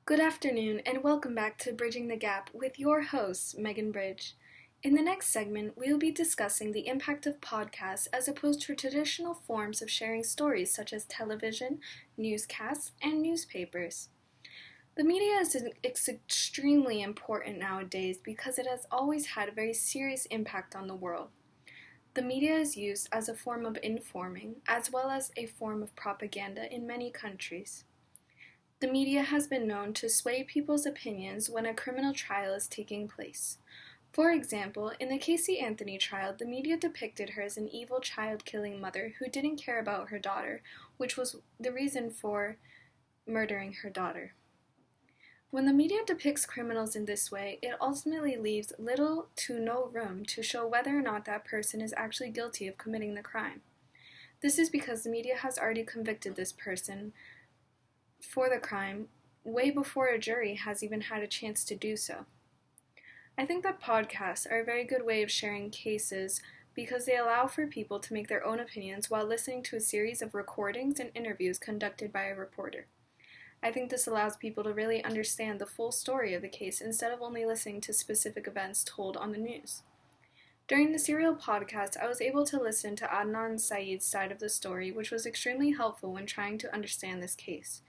Good afternoon, and welcome back to Bridging the Gap with your host, Megan Bridge. In the next segment, we will be discussing the impact of podcasts as opposed to traditional forms of sharing stories such as television, newscasts, and newspapers. The media is extremely important nowadays because it has always had a very serious impact on the world. The media is used as a form of informing, as well as a form of propaganda in many countries. The media has been known to sway people's opinions when a criminal trial is taking place. For example, in the Casey Anthony trial, the media depicted her as an evil child-killing mother who didn't care about her daughter, which was the reason for murdering her daughter. When the media depicts criminals in this way, it ultimately leaves little to no room to show whether or not that person is actually guilty of committing the crime. This is because the media has already convicted this person for the crime way before a jury has even had a chance to do so. I think that podcasts are a very good way of sharing cases because they allow for people to make their own opinions while listening to a series of recordings and interviews conducted by a reporter. I think this allows people to really understand the full story of the case instead of only listening to specific events told on the news. During the Serial podcast, I was able to listen to Adnan Syed's side of the story, which was extremely helpful when trying to understand this case.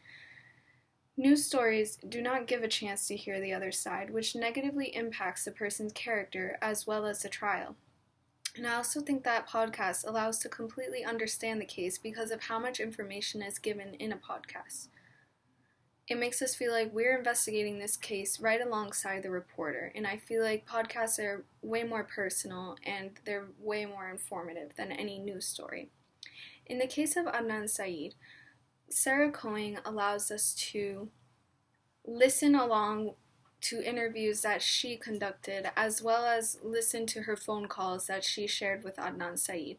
News stories do not give a chance to hear the other side, which negatively impacts the person's character as well as the trial. And I also think that podcasts allow us to completely understand the case because of how much information is given in a podcast. It makes us feel like we're investigating this case right alongside the reporter, and I feel like podcasts are way more personal and they're way more informative than any news story. In the case of Adnan Syed, Sarah Cohen allows us to listen along to interviews that she conducted, as well as listen to her phone calls that she shared with Adnan Syed.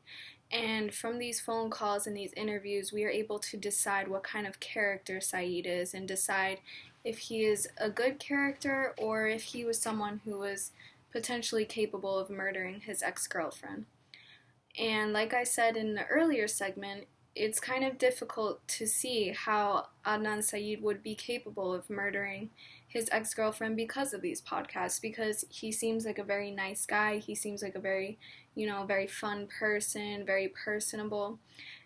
And from these phone calls and these interviews, we are able to decide what kind of character Syed is and decide if he is a good character or if he was someone who was potentially capable of murdering his ex-girlfriend. And like I said in the earlier segment, it's kind of difficult to see how Adnan Syed would be capable of murdering his ex-girlfriend because of these podcasts, because he seems like a very nice guy, he seems like a very, very fun person, very personable,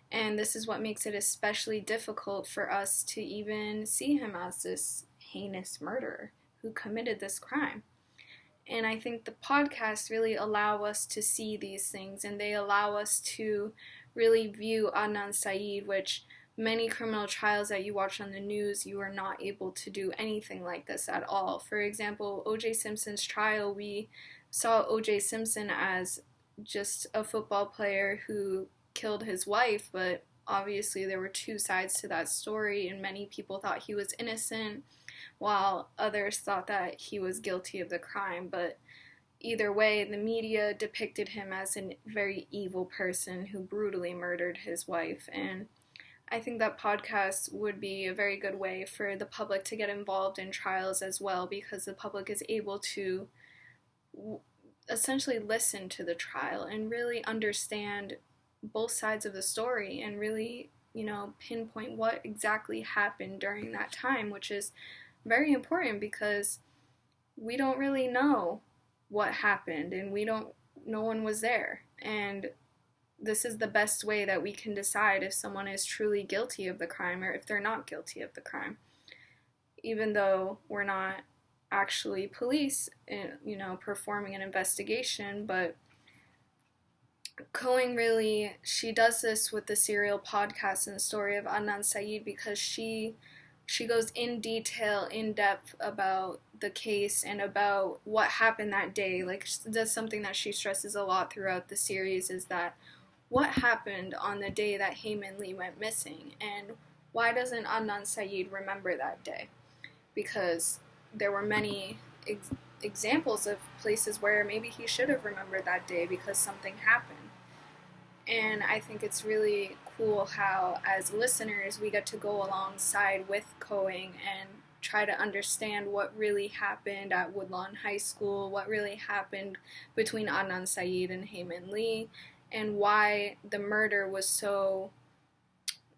and this is what makes it especially difficult for us to even see him as this heinous murderer who committed this crime. And I think the podcasts really allow us to see these things, and they allow us to really view Adnan Syed, which many criminal trials that you watch on the news, you are not able to do anything like this at all. For example, O.J. Simpson's trial, we saw O.J. Simpson as just a football player who killed his wife, but obviously there were two sides to that story, and many people thought he was innocent, while others thought that he was guilty of the crime. But either way, the media depicted him as a very evil person who brutally murdered his wife, and I think that podcasts would be a very good way for the public to get involved in trials as well, because the public is able to essentially listen to the trial and really understand both sides of the story and really, pinpoint what exactly happened during that time, which is very important because we don't really know what happened and no one was there, and this is the best way that we can decide if someone is truly guilty of the crime or if they're not guilty of the crime, even though we're not actually police, performing an investigation. But Cohen really, she does this with the Serial podcast and the story of Adnan Syed because she goes in detail, in depth about the case and about what happened that day. Like, that's something that she stresses a lot throughout the series, is that what happened on the day that Hae Min Lee went missing, and why doesn't Adnan Syed remember that day? Because there were many examples of places where maybe he should have remembered that day because something happened. And I think it's really cool how, as listeners, we get to go alongside with Cohen and try to understand what really happened at Woodlawn High School, what really happened between Adnan Syed and Hae Min Lee, and why the murder was so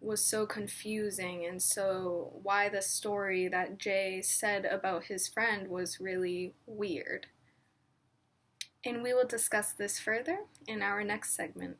was so confusing, and so why the story that Jay said about his friend was really weird. And we will discuss this further in our next segment.